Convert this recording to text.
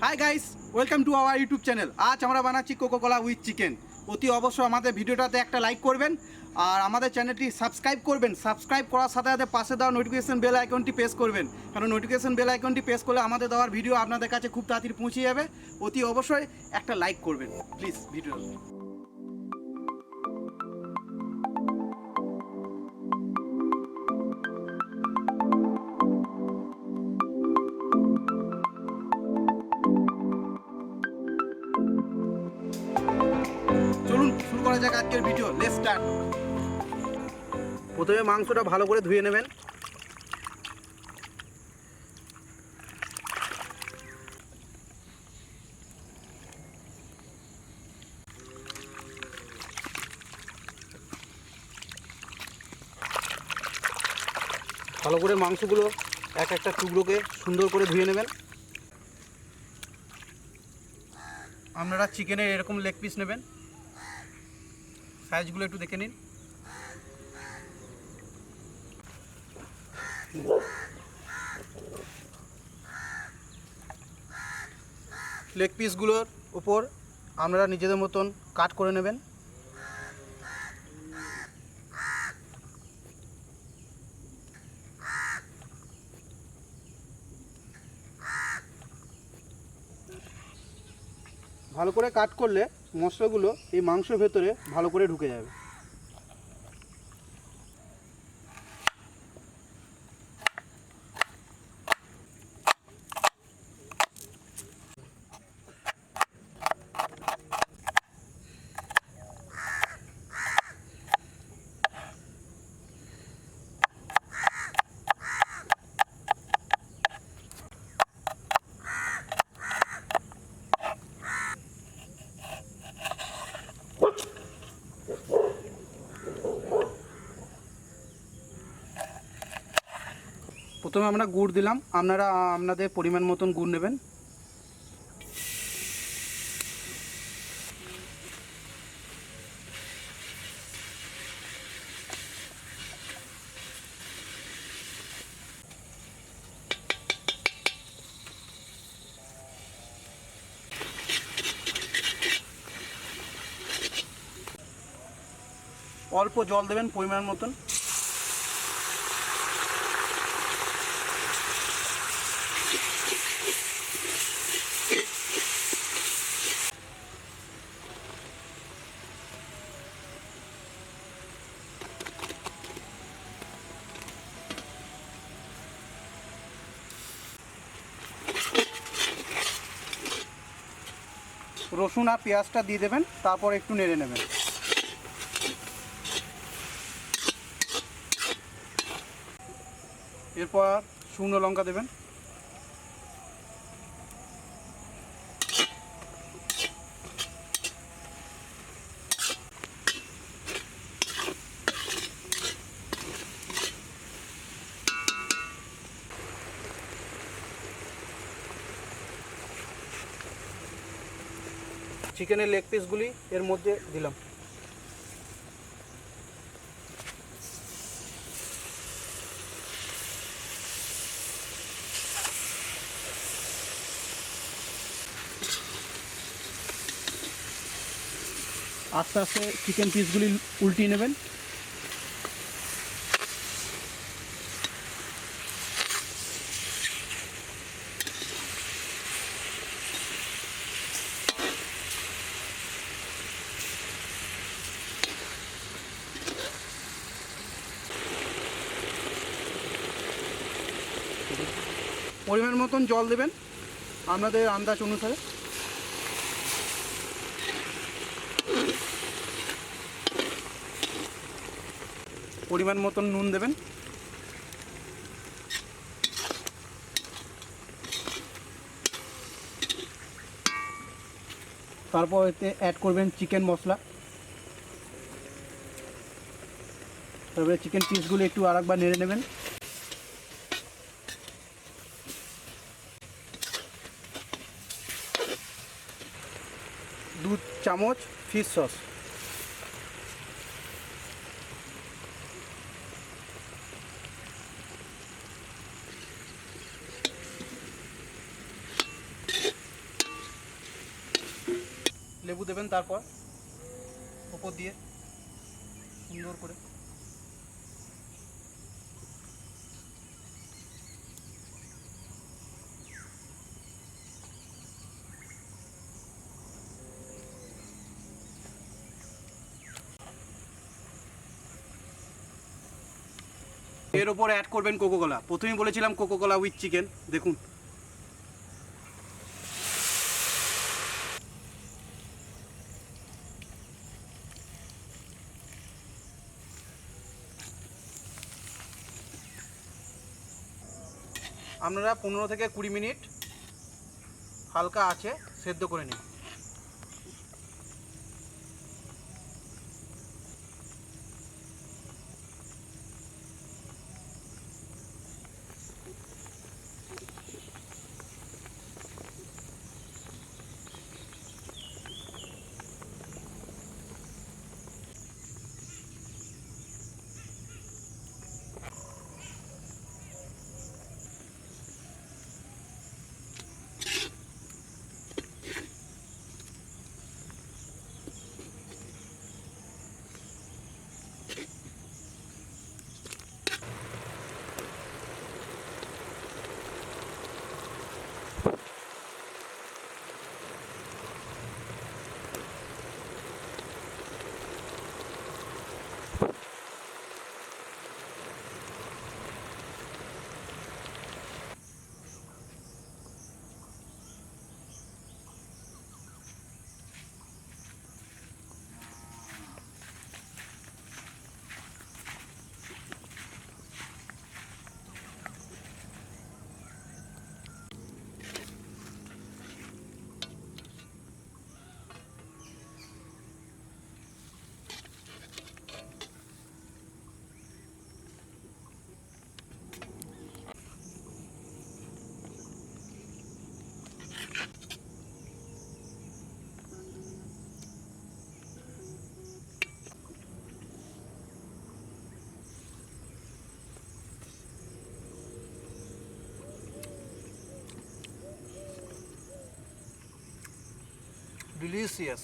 Hi guys, welcome to our YouTube channel. আজ আমরা বানাচ্ছি কোকা উইথ চিকেন। অতি অবশ্যই আমাদের ভিডিওটাতে একটা লাইক করবেন আর আমাদের চ্যানেলটি সাবস্ক্রাইব করবেন। সাবস্ক্রাইব করার সাথে সাথে পাশে দেওয়া নোটিফিকেশন বেল আইকনটি প্রেস করবেন, কারণ নোটিফিকেশন বেল আইকনটি প্রেস করলে আমাদের দেওয়ার ভিডিও আপনাদের কাছে খুব তাড়াতাড়ি পৌঁছে যাবে। অতি অবশ্যই একটা লাইক করবেন প্লিজ ভিডিও। চলুন শুরু করা যাক আজকের ভিডিও। Let's start. প্রথমে মাংসটা ভালো করে ধুয়ে নেবেন। ভালো করে মাংসগুলো এক একটা টুকরোকে সুন্দর করে ধুয়ে নেবেন। আপনারা চিকেনের এরকম লেগ পিস নেবেন, সাইজগুলো একটু দেখে নিন। লেগ পিসগুলোর উপর আপনারা নিজেদের মতন কাট করে নেবেন। ভালো করে কাট করলে মশলাগুলো এই মাংসের ভেতরে ভালো করে ঢুকে যাবে। প্রথমে আমরা গুড় দিলাম, আপনারা আপনাদের পরিমাণ মতন গুড় নেবেন। অল্প জল দেবেন পরিমাণ মতন। রসুন আর পেঁয়াজটা দিয়ে দেবেন, তারপর একটু নেড়ে নেবেন। এরপর শুকনো লঙ্কা দেবেন। চিকেনের লেগ পিসগুলি এর মধ্যে দিলাম। আস্তে আস্তে চিকেন পিসগুলি উল্টিয়ে নেবেন। পরিমাণ মতন জল দেবেন আপনাদের আন্দাজ অনুসারে। পরিমাণ মতন নুন দেবেন। তারপর এতে অ্যাড করবেন চিকেন মশলা। তারপরে চিকেন পিসগুলো একটু আরেকবার নেড়ে নেবেন। 2 চামচ ফিশ সস। লেবু দেবেন তারপর ওপর দিয়ে সুন্দর করে। এর ওপর অ্যাড করবেন কোকো কোলা। প্রথমেই বলেছিলাম কোকো কোলা উইথ চিকেন, দেখুন। আপনারা 15 থেকে 20 মিনিট হালকা আছে সেদ্ধ করে নিন। Delicious.